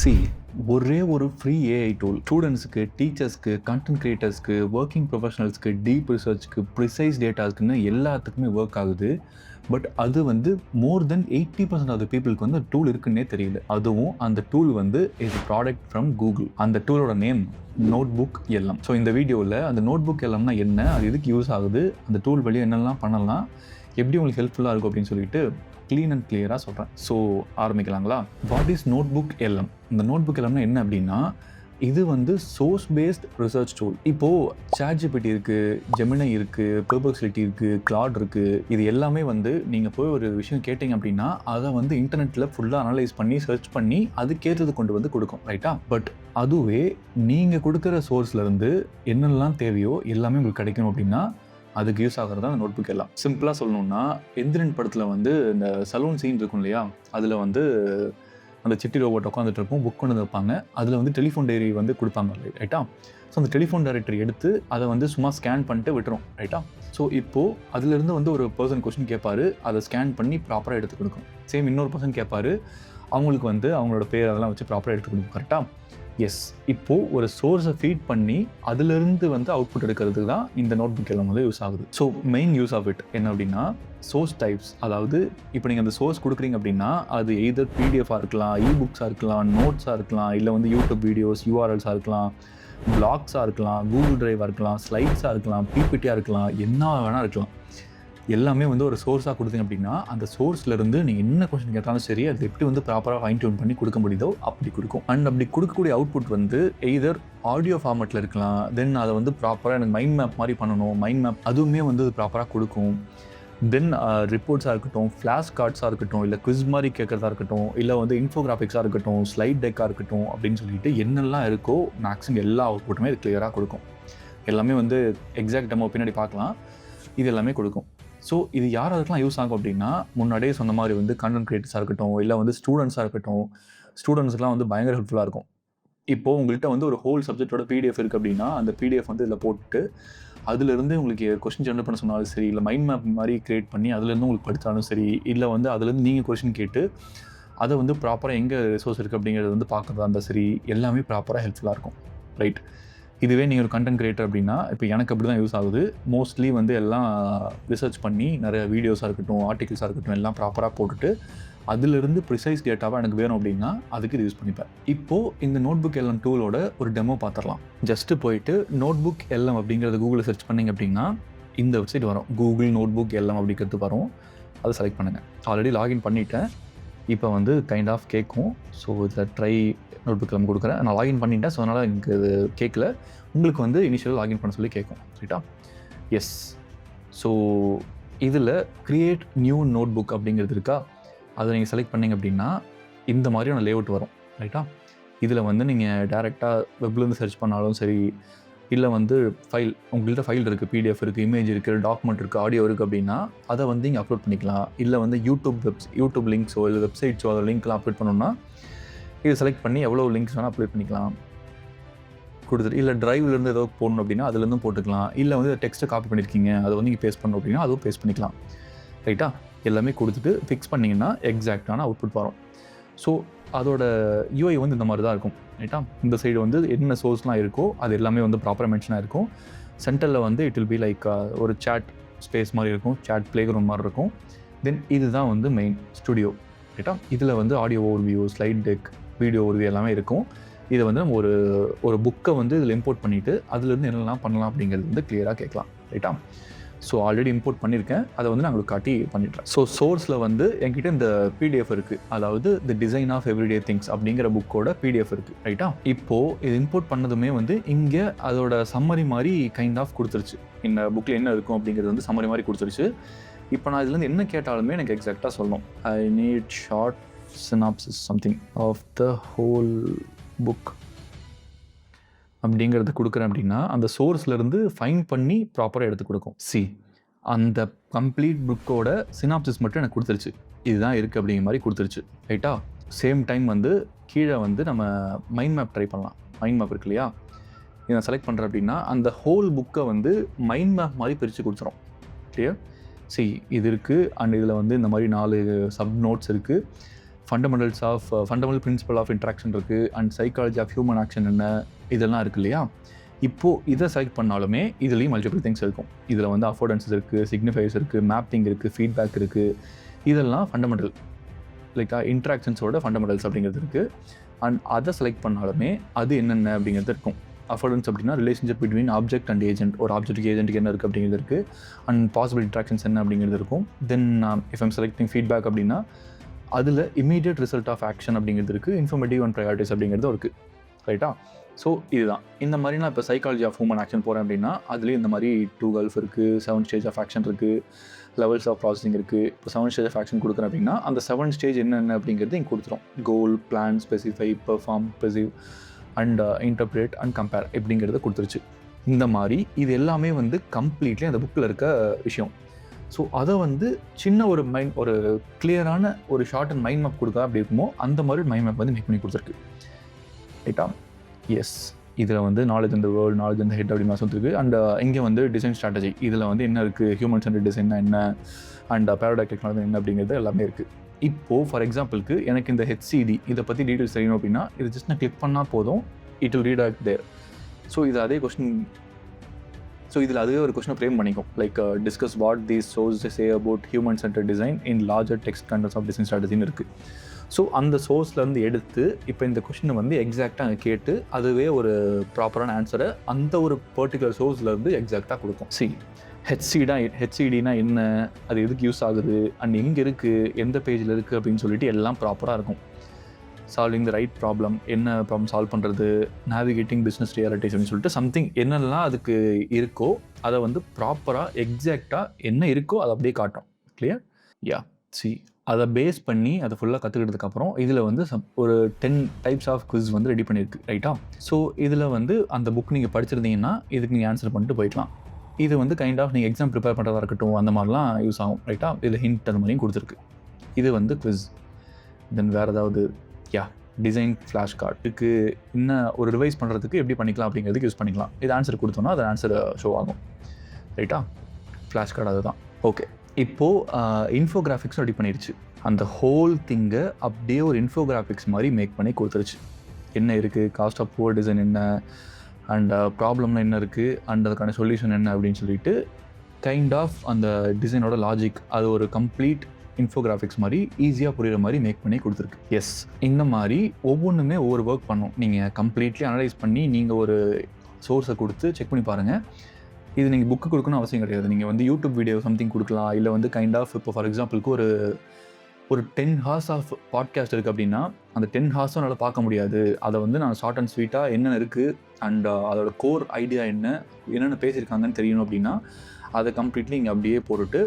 C ஒரே ஒரு free AI tool ஸ்டூடெண்ட்ஸுக்கு, டீச்சர்ஸ்க்கு, கண்டென்ட் கிரியேட்டர்ஸ்க்கு, ஒர்க்கிங் ப்ரொஃபஷனல்ஸ்க்கு, டீப் ரிசர்ச்க்கு, ப்ரிசைஸ் டேட்டாஸ்க்குன்னு எல்லாத்துக்குமே ஒர்க் ஆகுது. பட் அது வந்து மோர் தென் 80% ஆஃப் த பீப்புளுக்கு வந்து டூல் இருக்குன்னே தெரியல. அதுவும் அந்த டூல் வந்து இஸ் ப்ராடக்ட் ஃப்ரம் கூகுள். அந்த டூலோட நேம் நோட்புக் எல்எம். ஸோ இந்த வீடியோவில் அந்த நோட்புக் எல்எம்னா என்ன, அது எதுக்கு யூஸ் ஆகுது, அந்த டூல் வழியாக என்னெல்லாம் பண்ணலாம், எப்படி உங்களுக்கு ஹெல்ப்ஃபுல்லாக இருக்கும் அப்படின்னு சொல்லிட்டு க்ளீன் அண்ட் கிளியராக சொல்கிறேன். ஸோ ஆரம்பிக்கலாங்களா? What is notebook LM? இந்த நோட்புக் எல்எம்னா என்ன அப்படின்னா, இது வந்து சோர்ஸ் பேஸ்ட் ரிசர்ச் டூல். இப்போது ChatGPT இருக்குது, ஜெமினி இருக்குது, பெர்ப்ளெக்சிட்டி இருக்குது, கிளாட் இருக்குது. இது எல்லாமே வந்து நீங்கள் போய் ஒரு விஷயம் கேட்டிங்க அப்படின்னா அதை வந்து இன்டர்நெட்டில் ஃபுல்லாக அனலைஸ் பண்ணி சர்ச் பண்ணி அதுக்கேற்றது கொண்டு வந்து கொடுக்கும், ரைட்டா? பட் அதுவே நீங்கள் கொடுக்குற சோர்ஸ்லேருந்து என்னெல்லாம் தேவையோ எல்லாமே உங்களுக்கு கிடைக்கணும் அப்படின்னா அதுக்கு யூஸ் ஆகிறது தான் அந்த நோட்புக் எல்லாம். சிம்பிளாக சொல்லணுன்னா, எந்திரன் படத்தில் வந்து இந்த சலூன் சீன் இருக்கும் இல்லையா, அதில் வந்து அந்த சிட்டி ரோபோட் உட்காந்துட்டு இருக்கும், புக் கொண்டு வைப்பாங்க. அதில் வந்து டெலிஃபோன் டைரி வந்து கொடுப்பாங்க, ரைட்டா? ஸோ அந்த டெலிஃபோன் டைரக்டரி எடுத்து அதை வந்து சும்மா ஸ்கேன் பண்ணிட்டு விட்டுரும், ரைட்டா? ஸோ இப்போது அதிலிருந்து வந்து ஒரு பர்சன் கொஸ்டின் கேட்பாரு, அதை ஸ்கேன் பண்ணி ப்ராப்பராக எடுத்து கொடுக்கும். சேம் இன்னொரு பர்சன் கேட்பாரு, அவங்களுக்கு வந்து அவங்களோட பேர் அதெல்லாம் வச்சு ப்ராப்பராக எடுத்து கொடுக்கும், கரெக்டாக? எஸ். இப்போது ஒரு சோர்ஸை ஃபீட் பண்ணி அதிலிருந்து வந்து அவுட்புட் எடுக்கிறதுக்கு தான் இந்த நோட்புக் எல்லாம் வந்து யூஸ் ஆகுது. So main use of it என்ன அப்படின்னா, சோர்ஸ் டைப்ஸ். அதாவது இப்போ நீங்கள் அந்த சோர்ஸ் கொடுக்குறீங்க அப்படின்னா அது எய்தர் பிடிஎஃபாக இருக்கலாம், இபுக்ஸாக இருக்கலாம், நோட்ஸாக இருக்கலாம், இல்லை வந்து யூடியூப் வீடியோஸ், யூஆர்எல்ஸாக இருக்கலாம், பிளாக்ஸாக இருக்கலாம், கூகுள் டிரைவாக இருக்கலாம், ஸ்லைட்ஸாக இருக்கலாம், பிபிடியாக இருக்கலாம், என்ன வேணால் இருக்கலாம். எல்லாமே வந்து ஒரு சோர்ஸாக கொடுத்தீங்க அப்படின்னா அந்த சோர்ஸ்லேருந்து நீங்கள் என்ன கொஸ்டின் கேட்டாலும் சரி, அது எப்படி வந்து ப்ராப்பராக ஃபைன் டியூன் பண்ணி கொடுக்க முடியுதோ அப்படி கொடுக்கும். அண்ட் அப்படி கொடுக்கக்கூடிய அவுட்புட் வந்து எய்தர் ஆடியோ ஃபார்மேட்டில் இருக்கலாம், தென் அதை வந்து ப்ராப்பராக எனக்கு மைண்ட் மேப் மாதிரி பண்ணணும், மைண்ட் மேப் அதுவுமே வந்து அது ப்ராப்பராக கொடுக்கும். தென் ரிப்போர்ட்ஸாக இருக்கட்டும், ஃப்ளாஷ் கார்ட்ஸாக இருக்கட்டும், இல்லை குவிஸ் மாதிரி கேட்குறதா இருக்கட்டும், இல்லை வந்து இன்ஃபோகிராஃபிக்ஸாக இருக்கட்டும், ஸ்லைட் டெக்காக இருக்கட்டும் அப்படின்னு சொல்லிட்டு என்னெல்லாம் இருக்கோ மேக்ஸிமம் எல்லா அவுட்புட்டுமே இது கிளியராக கொடுக்கும். எல்லாமே வந்து எக்ஸாக்ட் டெமோ பின்னாடி பார்க்கலாம், இது எல்லாமே கொடுக்கும். ஸோ இது யாராருக்கெல்லாம் யூஸ் ஆகும் அப்படின்னா, முன்னாடியே சொன்ன மாதிரி வந்து கண்டென்ட் கிரியேட்டர்ஸாக இருக்கட்டும், இல்லை வந்து ஸ்டூடெண்ட்ஸாக இருக்கட்டும், ஸ்டூடெண்ட்ஸ்க்குலாம் வந்து பயங்கர ஹெல்ப்ஃபுல்லாக இருக்கும். இப்போது உங்கள்கிட்ட வந்து ஒரு ஹோல் சப்ஜெக்டோட பிடிஎஃப் இருக்குது அப்படின்னா அந்த பிடிஎஃப் வந்து இதில் போட்டு அதுலேருந்து உங்களுக்கு கொஸ்டின் ஜென்ரேட் பண்ண சொன்னாலும் சரி, இல்லை மைண்ட் மேப் மாதிரி கிரியேட் பண்ணி அதுலேருந்து உங்களுக்கு படித்தாலும் சரி, இல்லை வந்து அதுலேருந்து நீங்கள் கொஸ்டின் கேட்டு அதை வந்து ப்ராப்பராக எங்கே ரிசோர்ஸ் இருக்குது அப்படிங்கிறது வந்து பார்க்குறதா இருந்தால் சரி, எல்லாமே ப்ராப்பராக ஹெல்ப்ஃபுல்லாக இருக்கும், ரைட்? இதுவே நீங்கள் ஒரு கண்டென்ட் கிரியேட்டர் அப்படின்னா, இப்போ எனக்கு அப்படி தான் யூஸ் ஆகுது. மோஸ்ட்லி வந்து எல்லாம் ரிசர்ச் பண்ணி நிறைய வீடியோஸாக இருக்கட்டும், ஆர்டிகல்ஸாக இருக்கட்டும், எல்லாம் ப்ராப்பராக போட்டுட்டு அதிலிருந்து ப்ரிசைஸ் டேட்டாவாக எனக்கு வேணும் அப்படின்னா அதுக்கு இது யூஸ் பண்ணிப்பேன். இப்போது இந்த நோட்புக் எல்எம் டூலோட ஒரு டெமோ பார்த்துடலாம். ஜஸ்ட்டு போயிட்டு நோட்புக் எல்எம் அப்படிங்கிறது கூகுளில் சர்ச் பண்ணிங்க அப்படின்னா இந்த வெப்சைட் வரும், கூகுள் நோட்புக் எல்எம் அப்படிங்கிறது வரும். அதை செலக்ட் பண்ணுங்கள். ஆல்ரெடி லாகின் பண்ணிவிட்டேன். இப்போ வந்து கைண்ட் ஆஃப் கேட்கும். ஸோ இதில் ட்ரை நோட்புக் எல்எம் கொடுக்குறேன். நான் லாகின் பண்ணிட்டேன், ஸோ அதனால் எனக்கு இது கேட்கல. உங்களுக்கு வந்து இனிஷியல் லாகின் பண்ண சொல்லி கேட்கும், ரைட்டா? எஸ். ஸோ இதில் க்ரியேட் நியூ நோட்புக் அப்படிங்கிறது இருக்கா, அதை நீங்கள் செலக்ட் பண்ணிங்க அப்படின்னா இந்த மாதிரியான லேஅவுட் வரும், ரைட்டா? இதில் வந்து நீங்கள் டேரெக்டாக வெப்லேருந்து சர்ச் பண்ணாலும் சரி, இல்லை வந்து ஃபைல் உங்கள்கிட்ட ஃபைல் இருக்குது, பிடிஎஃப் இருக்குது, இமேஜ் இருக்குது, டாக்குமெண்ட் இருக்குது, ஆடியோ இருக்குது அப்படின்னா அதை வந்து இங்கே அப்லோட் பண்ணிக்கலாம். இல்லை வந்து யூடியூப் லிங்க்ஸோ இல்லை வெப்சைட்ஸோ அதை லிங்க்லாம் அப்லோட் பண்ணணும்னா இதை செலக்ட் பண்ணி எவ்வளோ லிங்க்ஸ் வேணால் அப்லோட் பண்ணிக்கலாம் கொடுத்துட்டு. இல்லை ட்ரைவ்லேருந்து ஏதோ போடணும் அப்படின்னா அதுலேருந்து போட்டுக்கலாம். இல்லை வந்து டெக்ஸ்ட்டை காப்பி பண்ணியிருக்கீங்க அதை வந்து நீங்கள் பேஸ்ட் பண்ணணும் அப்படின்னா அதுவும் பேஸ்ட் பண்ணிக்கலாம், ரைட்டா? எல்லாமே கொடுத்துட்டு ஃபிக்ஸ் பண்ணிங்கன்னா எக்ஸாக்டான அவுட்புட் வரும். ஸோ அதோட யூஐ வந்து இந்த மாதிரி தான் இருக்கும், ரைட்டா? இந்த சைடு வந்து என்ன சோர்ஸ்லாம் இருக்கோ அது எல்லாமே வந்து ப்ராப்பராக மென்ஷனாக இருக்கும். சென்டரில் வந்து இட் வில் பி லைக் ஒரு சேட் ஸ்பேஸ் மாதிரி இருக்கும், சேட் ப்ளே கிரவுண்ட் மாதிரி இருக்கும். தென் இதுதான் வந்து மெயின் ஸ்டுடியோ, ரைட்டா? இதில் வந்து audio overview, slide deck, video overview எல்லாமே இருக்கும். இதை வந்து நம்ம ஒரு புக்கை வந்து இதில் இம்போர்ட் பண்ணிவிட்டு அதுலேருந்து என்னெல்லாம் பண்ணலாம் அப்படிங்கிறது வந்து கிளியராக கேட்கலாம், ரைட்டா? ஸோ ஆல்ரெடி இம்போர்ட் பண்ணியிருக்கேன், அதை வந்து நான் உங்களுக்கு காட்டி பண்ணிடுறேன். ஸோ சோர்ஸில் வந்து என்கிட்ட இந்த பிடிஎஃப் இருக்குது, அதாவது the design of everyday things அப்படிங்கிற புக்கோட பிடிஎஃப் இருக்குது, ரைட்டா? இப்போது இது இம்போர்ட் பண்ணதுமே வந்து இங்கே அதோட சம்மரி மாதிரி கைண்ட் ஆஃப் கொடுத்துருச்சு. இந்த புக்கில் என்ன இருக்கும் அப்படிங்கிறது வந்து சம்மரி மாதிரி கொடுத்துருச்சு. இப்போ நான் இதுலேருந்து என்ன கேட்டாலுமே எனக்கு எக்ஸாக்டாக சொல்லணும். I need short synopsis something of the whole book அப்படிங்கிறத கொடுக்குறேன் அப்படின்னா அந்த சோர்ஸ்லேருந்து ஃபைன் பண்ணி ப்ராப்பராக எடுத்து கொடுக்கும். அந்த கம்ப்ளீட் புக்கோட சினாப்சிஸ் மட்டும் எனக்கு கொடுத்துருச்சு, இதுதான் இருக்குது அப்படிங்கிற மாதிரி கொடுத்துருச்சு, ரைட்டா? சேம் டைம் வந்து கீழே வந்து நம்ம மைண்ட் மேப் ட்ரை பண்ணலாம். மைண்ட் மேப் இருக்கு இல்லையா, இதை நான் செலக்ட் பண்ணுறேன் அப்படின்னா அந்த ஹோல் புக்கை வந்து மைண்ட் மேப் மாதிரி பிரித்து கொடுத்துரும், கிளியர்? இது இருக்குது. அண்ட் இதில் வந்து இந்த மாதிரி 4 சப் நோட்ஸ் இருக்குது. ஃபண்டமெண்டல் பிரின்சிபல் ஆஃப் இன்ட்ராக்ஷன் இருக்குது, and psychology of human action என்ன, இதெல்லாம் இருக்குது இல்லையா. இப்போது இதை செலக்ட் பண்ணாலுமே இதுலேயும் மல்டிபிள் திங்ஸ் இருக்கும். இதில் வந்து அஃபோர்டன்ஸஸ் இருக்குது, சிக்னிஃபைஸ் இருக்குது, மேப்பிங் இருக்குது, ஃபீட்பேக் இருக்குது. இதெல்லாம் ஃபண்டமெண்டல் இன்ட்ராக்ஷன்ஸோட ஃபண்டமெண்டல்ஸ் அப்படிங்கிறது இருக்குது. அண்ட் அதை செலக்ட் பண்ணாலுமே அது என்னென்ன அப்படிங்கிறது இருக்கும். அஃபோர்டன்ஸ் அப்படின்னா relationship between object and agent, ஒரு ஆப்ஜெக்ட்டுக்கு ஏஜென்ட்டுக்கு என்ன இருக்குது அப்படிங்கிறது இருக்குது. அண்ட் பாசிபிள் இன்ட்ராக்ஷன்ஸ் என்ன அப்படிங்கிறது இருக்கும். தென் இஃப் ஐம் செலக்டிங் ஃபீட்பேக் அப்படின்னா அதில் இமீடியட் ரிசல்ட் ஆஃப் ஆக்ஷன் அப்படிங்கிறது இருக்குது, இன்ஃபர்மேட்டிவ் அண்ட் ப்ரையாரிட்டிஸ் அப்படிங்கிறது இருக்குது. ரைட்டா? ஸோ இதுதான் இந்த மாதிரி நான் இப்போ சைக்காலஜி ஆஃப் ஹியூமன் ஆக்ஷன் போகிறேன் அப்படின்னா அதுலேயும் இந்த மாதிரி 2 கல்ஃப் இருக்குது, 7 ஸ்டேஜ் ஆஃப் ஆக்ஷன் இருக்குது, லெவல்ஸ் ஆஃப் ப்ராசஸிங் இருக்குது. இப்போ 7 ஸ்டேஜ் ஆஃப் ஆக்ஷன் கொடுக்குறேன் அப்படின்னா அந்த 7 ஸ்டேஜ் என்னென்ன அப்படிங்கிறது இங்கே கொடுத்துரும். Goal, plan, specify, perform, perceive and interpret and compare அப்படிங்கிறத கொடுத்துருச்சு. இந்த மாதிரி இது எல்லாமே வந்து கம்ப்ளீட்லி அந்த புக்கில் இருக்க விஷயம். ஸோ அதை வந்து சின்ன ஒரு கிளியரான ஒரு ஷார்ட் அண்ட் மைண்ட் மேப் கொடுத்தா அப்படி இருக்குமோ அந்த மாதிரி மைண்ட் மேப் வந்து மேக் பண்ணி கொடுத்துருக்கு. ரைட்டா? எஸ், இதில் வந்து நாலேஜ் இந்த வேர்ல்டு, நாலேஜ் இந்த ஹெட் அப்படி மாதிரி சொல்லிருக்கு. அண்ட் இங்கே வந்து டிசைன் ஸ்ட்ராட்டஜி, இதில் வந்து என்ன இருக்குது, ஹியூமன் சென்டர்ட் டிசைன்னா என்ன, அண்ட் பேரடாக்ட் டெக்னாலஜி என்ன அப்படிங்கிறது எல்லாமே இருக்குது. இப்போது ஃபார் எக்ஸாம்பிளுக்கு எனக்கு இந்த HCD இதை பற்றி டீட்டெயில்ஸ் தெரியணும் அப்படின்னா இது ஜஸ்ட் நான் கிளிக் பண்ணால் போதும், it will read out there. So இது அதே கொஸ்டின், ஸோ இதில் அதுவே ஒரு கொஸ்டினை ஃப்ரேம் பண்ணிக்கும். Like discuss what these source say about human centred design in larger text contents of design ஸ்ட்ராட்டஜின்னு இருக்குது. ஸோ அந்த சோர்ஸ்லேருந்து எடுத்து இப்போ இந்த கொஷினை வந்து எக்ஸாக்டாக கேட்டு அதுவே ஒரு ப்ராப்பரான ஆன்சரை அந்த ஒரு பர்டிகுலர் சோர்ஸ்லேருந்து எக்ஸாக்டாக கொடுக்கும். ஹெச்சிடினா என்ன, அது எதுக்கு யூஸ் ஆகுது, அண்ட் எங்கே இருக்குது, எந்த பேஜில் இருக்குது அப்படின்னு சொல்லிட்டு எல்லாம் ப்ராப்பராக இருக்கும். சால்விங் த ரைட் ப்ராப்ளம், என்ன ப்ராப்ளம் சால்வ் பண்ணுறது, நேவிகேட்டிங் பிஸ்னஸ் ரியாலிட்டிஸ் அப்படின்னு சொல்லிட்டு சம்திங் என்னெல்லாம் அதுக்கு இருக்கோ அதை வந்து ப்ராப்பராக எக்ஸாக்டாக என்ன இருக்கோ அதை அப்படியே காட்டும். கிளியர்? யா. அதை பேஸ் பண்ணி அதை ஃபுல்லாக கற்றுக்கிட்டதுக்கப்புறம் இதில் வந்து ஒரு 10 டைப்ஸ் ஆஃப் குவிஸ் வந்து ரெடி பண்ணியிருக்கு. ரைட்டா? ஸோ இதில் வந்து அந்த புக் நீங்கள் படிச்சிருந்தீங்கன்னா இதுக்கு நீங்கள் ஆன்சர் பண்ணிட்டு போய்க்கலாம். இது வந்து கைண்ட் ஆஃப் நீங்கள் எக்ஸாம் ப்ரிப்பேர் பண்ணுறதா இருக்கட்டும் அந்த மாதிரிலாம் யூஸ் ஆகும். ரைட்டா? இதில் ஹிண்ட் அந்த மாதிரியும் கொடுத்துருக்கு. இது வந்து குவிஸ். தென் வேறு ஏதாவது டிசைன் ஃப்ளாஷ் கார்டுக்கு இன்னும் ஒரு ரிவைஸ் பண்ணுறதுக்கு எப்படி பண்ணிக்கலாம் அப்படிங்கிறதுக்கு யூஸ் பண்ணிக்கலாம். இது ஆன்சர் கொடுத்தோன்னா அது ஆன்சர் ஷோ ஆகும். ரைட்டா? ஃப்ளாஷ் கார்டு அதுதான். ஓகே, இப்போது இன்ஃபோகிராஃபிக்ஸும் ரெடி பண்ணிடுச்சு. அந்த ஹோல் திங்கை அப்படியே ஒரு இன்ஃபோகிராஃபிக்ஸ் மாதிரி மேக் பண்ணி கொடுத்துருச்சு. என்ன இருக்குது, காஸ்ட் ஆஃப் புவர் டிசைன் என்ன, அண்ட் ப்ராப்ளம்னா என்ன இருக்குது, அண்ட் அதுக்கான சொல்யூஷன் என்ன அப்படின்னு சொல்லிட்டு கைண்ட் ஆஃப் அந்த டிசைனோட லாஜிக் அது ஒரு கம்ப்ளீட் இன்ஃபோகிராஃபிக்ஸ் மாதிரி ஈஸியாக புரிகிற மாதிரி மேக் பண்ணி கொடுத்துருக்கு. எஸ், இந்த மாதிரி ஒவ்வொன்றுமே ஒவ்வொரு ஒர்க் பண்ணும். நீங்கள் கம்ப்ளீட்லி அனலைஸ் பண்ணி நீங்கள் ஒரு சோர்ஸை கொடுத்து செக் பண்ணி பாருங்கள். இது நீங்கள் புக்கு கொடுக்கணும் அவசியம் கிடையாது. நீங்கள் வந்து யூடியூப் வீடியோ சம்திங் கொடுக்கலாம், இல்லை வந்து கைண்ட் ஆஃப் இப்போ ஃபார் எக்ஸாம்பிளுக்கு ஒரு 10 ஹார்ஸ் ஆஃப் பாட்காஸ்ட் இருக்குது அப்படின்னா அந்த 10 ஹார்ஸும் என்னால் பார்க்க முடியாது. அதை வந்து நான் ஷார்ட் அண்ட் ஸ்வீட்டாக என்னென்ன இருக்குது அண்ட் அதோட கோர் ஐடியா என்னென்ன பேசியிருக்காங்கன்னு தெரியணும் அப்படின்னா அதை கம்ப்ளீட்லி இங்கே அப்படியே போட்டுட்டு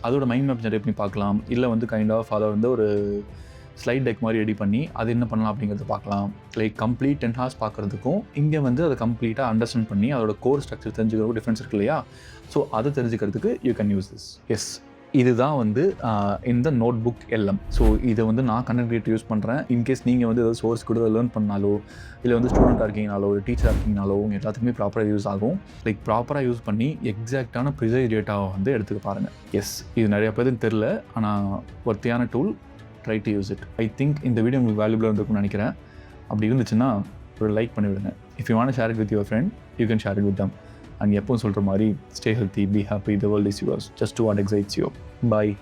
அதோட மைண்ட் மேப் ஜெனரேட் பண்ணி பார்க்கலாம். இல்லை வந்து கைண்ட் ஆஃப் அதை வந்து ஒரு ஸ்லைட் டெக் மாதிரி ரெடி பண்ணி அது என்ன பண்ணலாம் அப்படிங்கிறத பார்க்கலாம். லைக் கம்ப்ளீட் 10 ஹார்ஸ் பார்க்குறதுக்கும் இங்கே வந்து அதை கம்ப்ளீட்டாக அண்டர்ஸ்டாண்ட் பண்ணி அதோட கோர் ஸ்ட்ரக்சர் தெரிஞ்சுக்கிறதுக்கும் டிஃப்ரென்ஸ் இருக்கு இல்லையா. ஸோ அதை தெரிஞ்சுக்கிறதுக்கு you can use this. Yes, இதுதான் வந்து இந்த நோட் புக் LM. ஸோ இதை வந்து நான் கண்டென்ட் கிரியேட்டர் யூஸ் பண்ணுறேன். இன்கேஸ் நீங்கள் வந்து ஏதாவது சோர்ஸ் கூட லேர்ன் பண்ணாலோ இல்லை வந்து ஸ்டூடெண்ட்டாக இருக்கீங்கனாலோ ஒரு டீச்சராக இருக்கீங்கனாலோ உங்கள் எல்லாத்துக்குமே ப்ராப்பராக யூஸ் ஆகும். லைக் ப்ராப்பராக யூஸ் பண்ணி எக்ஸாக்டான ப்ரிசைஸ் டேட்டாவை வந்து எடுத்துக்க பாருங்கள். எஸ், இது நிறைய பேருக்கு தெரில, ஆனால் ஒர்த்தியான tool. Try to use it. I think இந்த வீடியோ உங்களுக்கு வேல்யூபிளாக இருந்திருக்கும்னு நினைக்கிறேன். அப்படி இருந்துச்சுன்னா ஒரு லைக் பண்ணிவிடுங்க. If you want share it with your friend you can share it with them. And எப்பவும் சொல்கிற மாதிரி stay healthy, be happy, the world is yours, just what excites you. Bye.